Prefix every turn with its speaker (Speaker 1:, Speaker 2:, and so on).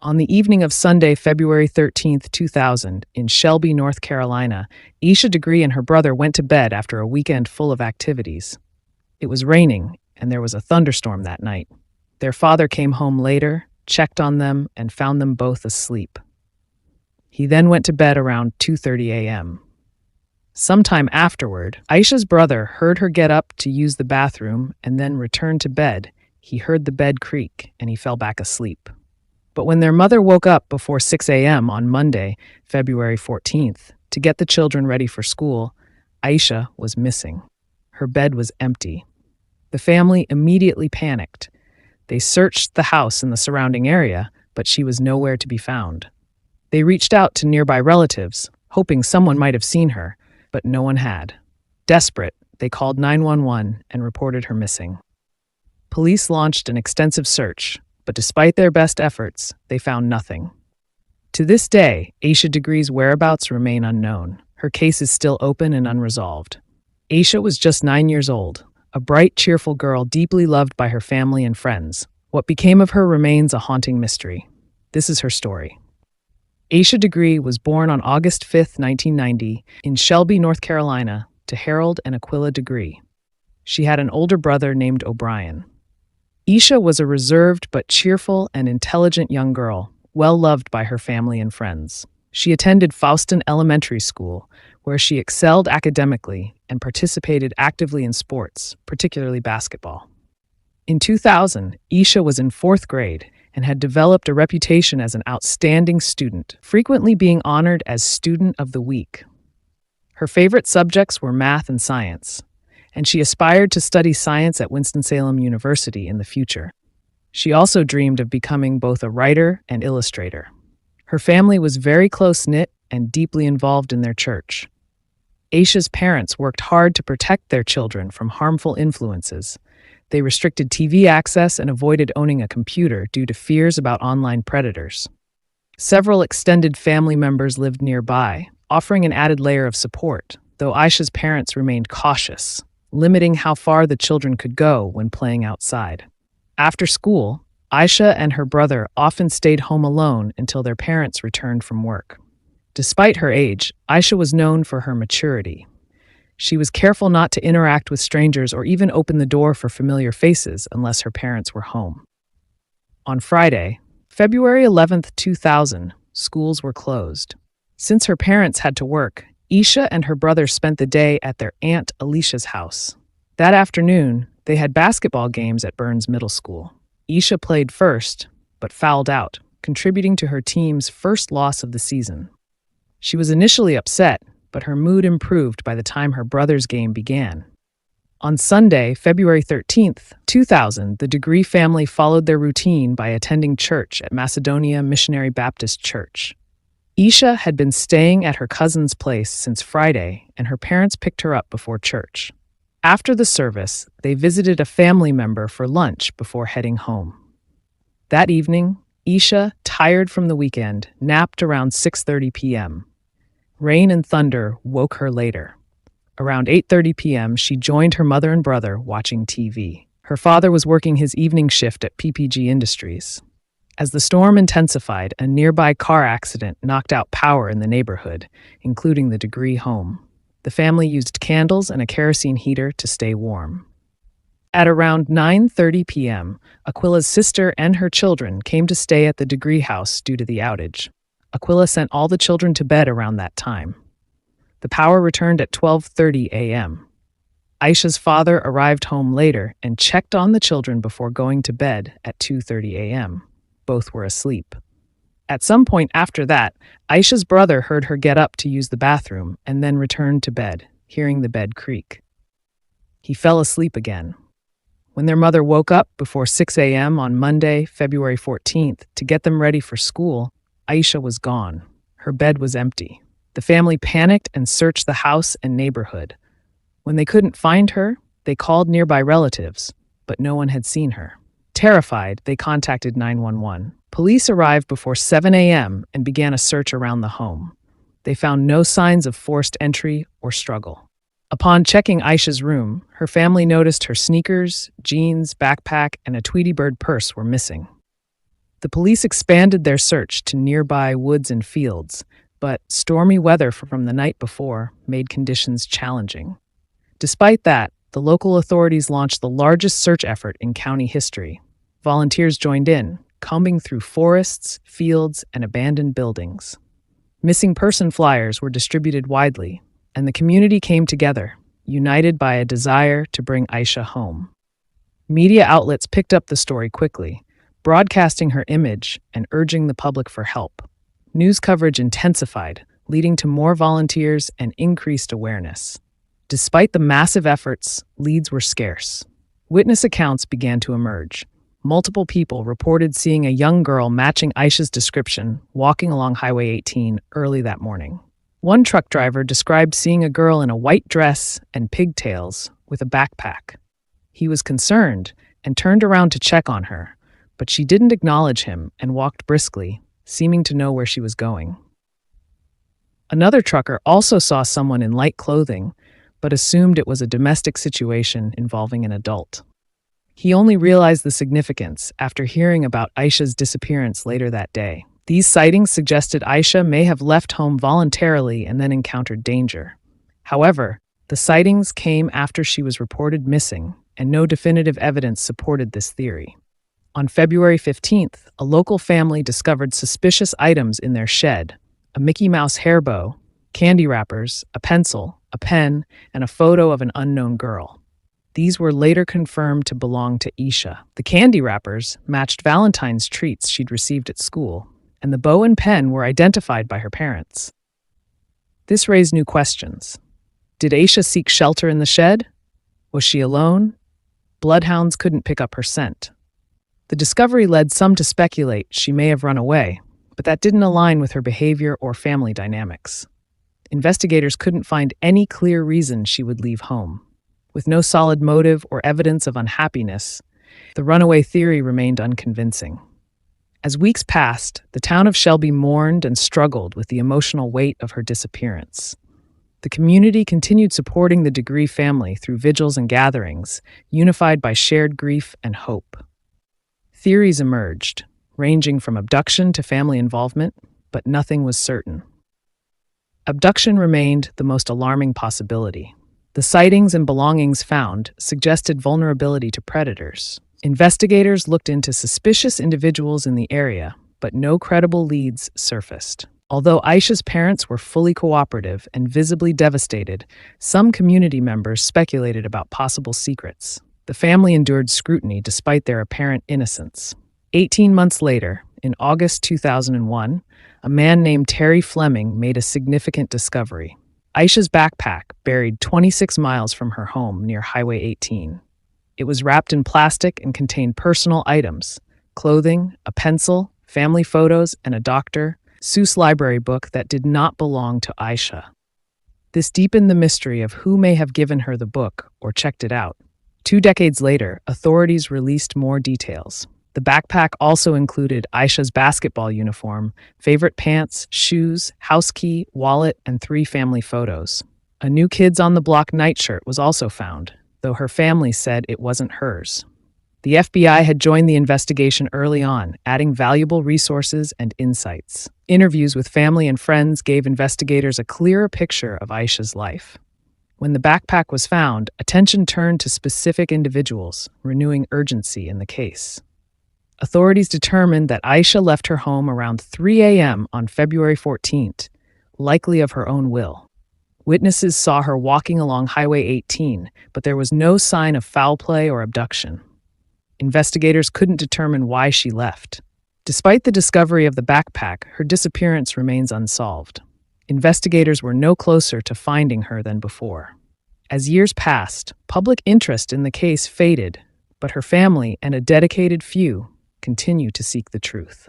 Speaker 1: On the evening of Sunday, February 13th, 2000, in Shelby, North Carolina, Aisha Degree and her brother went to bed after a weekend full of activities. It was raining, and there was a thunderstorm that night. Their father came home later, checked on them, and found them both asleep. He then went to bed around 2:30 a.m. Sometime afterward, Aisha's brother heard her get up to use the bathroom and then return to bed. He heard the bed creak, and he fell back asleep. But when their mother woke up before 6 a.m. on Monday, February 14th, to get the children ready for school, Aisha was missing. Her bed was empty. The family immediately panicked. They searched the house and the surrounding area, but she was nowhere to be found. They reached out to nearby relatives, hoping someone might have seen her, but no one had. Desperate, they called 911 and reported her missing. Police launched an extensive search, but despite their best efforts, they found nothing. To this day, Aisha Degree's whereabouts remain unknown. Her case is still open and unresolved. Aisha was just 9 years old, a bright, cheerful girl deeply loved by her family and friends. What became of her remains a haunting mystery. This is her story. Aisha Degree was born on August 5, 1990, in Shelby, North Carolina, to Harold and Aquila Degree. She had an older brother named O'Brien. Aisha was a reserved but cheerful and intelligent young girl, well loved by her family and friends. She attended Faustin Elementary School, where she excelled academically and participated actively in sports, particularly basketball. In 2000, Aisha was in 4th grade and had developed a reputation as an outstanding student, frequently being honored as Student of the Week. Her favorite subjects were math and science, and she aspired to study science at Winston-Salem University in the future. She also dreamed of becoming both a writer and illustrator. Her family was very close-knit and deeply involved in their church. Aisha's parents worked hard to protect their children from harmful influences. They restricted TV access and avoided owning a computer due to fears about online predators. Several extended family members lived nearby, offering an added layer of support, though Aisha's parents remained cautious, limiting how far the children could go when playing outside. After school, Aisha and her brother often stayed home alone until their parents returned from work. Despite her age, Aisha was known for her maturity. She was careful not to interact with strangers or even open the door for familiar faces unless her parents were home. On Friday, February 11th, 2000, schools were closed. Since her parents had to work, Aisha and her brother spent the day at their Aunt Alicia's house. That afternoon, they had basketball games at Burns Middle School. Aisha played first, but fouled out, contributing to her team's first loss of the season. She was initially upset, but her mood improved by the time her brother's game began. On Sunday, February 13th, 2000, the Degree family followed their routine by attending church at Macedonia Missionary Baptist Church. Aisha had been staying at her cousin's place since Friday, and her parents picked her up before church. After the service, they visited a family member for lunch before heading home. That evening, Aisha, tired from the weekend, napped around 6:30 p.m. Rain and thunder woke her later. Around 8:30 p.m., she joined her mother and brother watching TV. Her father was working his evening shift at PPG Industries. As the storm intensified, a nearby car accident knocked out power in the neighborhood, including the Degree home. The family used candles and a kerosene heater to stay warm. At around 9:30 p.m., Aquila's sister and her children came to stay at the Degree house due to the outage. Aquila sent all the children to bed around that time. The power returned at 12:30 a.m. Aisha's father arrived home later and checked on the children before going to bed at 2:30 a.m. Both were asleep. At some point after that, Aisha's brother heard her get up to use the bathroom and then returned to bed, hearing the bed creak. He fell asleep again. When their mother woke up before 6 a.m. on Monday, February 14th, to get them ready for school, Aisha was gone. Her bed was empty. The family panicked and searched the house and neighborhood. When they couldn't find her, they called nearby relatives, but no one had seen her. Terrified, they contacted 911. Police arrived before 7 a.m. and began a search around the home. They found no signs of forced entry or struggle. Upon checking Aisha's room, her family noticed her sneakers, jeans, backpack, and a Tweety Bird purse were missing. The police expanded their search to nearby woods and fields, but stormy weather from the night before made conditions challenging. Despite that, the local authorities launched the largest search effort in county history. Volunteers joined in, combing through forests, fields, and abandoned buildings. Missing person flyers were distributed widely, and the community came together, united by a desire to bring Aisha home. Media outlets picked up the story quickly, broadcasting her image and urging the public for help. News coverage intensified, leading to more volunteers and increased awareness. Despite the massive efforts, leads were scarce. Witness accounts began to emerge. Multiple people reported seeing a young girl matching Aisha's description walking along Highway 18 early that morning. One truck driver described seeing a girl in a white dress and pigtails with a backpack. He was concerned and turned around to check on her, but she didn't acknowledge him and walked briskly, seeming to know where she was going. Another trucker also saw someone in light clothing, but assumed it was a domestic situation involving an adult. He only realized the significance after hearing about Aisha's disappearance later that day. These sightings suggested Aisha may have left home voluntarily and then encountered danger. However, the sightings came after she was reported missing, and no definitive evidence supported this theory. On February 15th, a local family discovered suspicious items in their shed: a Mickey Mouse hair bow, candy wrappers, a pencil, a pen, and a photo of an unknown girl. These were later confirmed to belong to Aisha. The candy wrappers matched Valentine's treats she'd received at school, and the bow and pen were identified by her parents. This raised new questions. Did Aisha seek shelter in the shed? Was she alone? Bloodhounds couldn't pick up her scent. The discovery led some to speculate she may have run away, but that didn't align with her behavior or family dynamics. Investigators couldn't find any clear reason she would leave home. With no solid motive or evidence of unhappiness, the runaway theory remained unconvincing. As weeks passed, the town of Shelby mourned and struggled with the emotional weight of her disappearance. The community continued supporting the Degree family through vigils and gatherings, unified by shared grief and hope. Theories emerged, ranging from abduction to family involvement, but nothing was certain. Abduction remained the most alarming possibility. The sightings and belongings found suggested vulnerability to predators. Investigators looked into suspicious individuals in the area, but no credible leads surfaced. Although Aisha's parents were fully cooperative and visibly devastated, some community members speculated about possible secrets. The family endured scrutiny despite their apparent innocence. 18 months later, in August 2001, a man named Terry Fleming made a significant discovery. Aisha's backpack buried 26 miles from her home near Highway 18. It was wrapped in plastic and contained personal items: clothing, a pencil, family photos, and a Dr. Seuss library book that did not belong to Aisha. This deepened the mystery of who may have given her the book or checked it out. 2 decades later, authorities released more details. The backpack also included Aisha's basketball uniform, favorite pants, shoes, house key, wallet, and 3 family photos. A New Kids on the Block nightshirt was also found, though her family said it wasn't hers. The FBI had joined the investigation early on, adding valuable resources and insights. Interviews with family and friends gave investigators a clearer picture of Aisha's life. When the backpack was found, attention turned to specific individuals, renewing urgency in the case. Authorities determined that Aisha left her home around 3 a.m. on February 14th, likely of her own will. Witnesses saw her walking along Highway 18, but there was no sign of foul play or abduction. Investigators couldn't determine why she left. Despite the discovery of the backpack, her disappearance remains unsolved. Investigators were no closer to finding her than before. As years passed, public interest in the case faded, but her family and a dedicated few continue to seek the truth.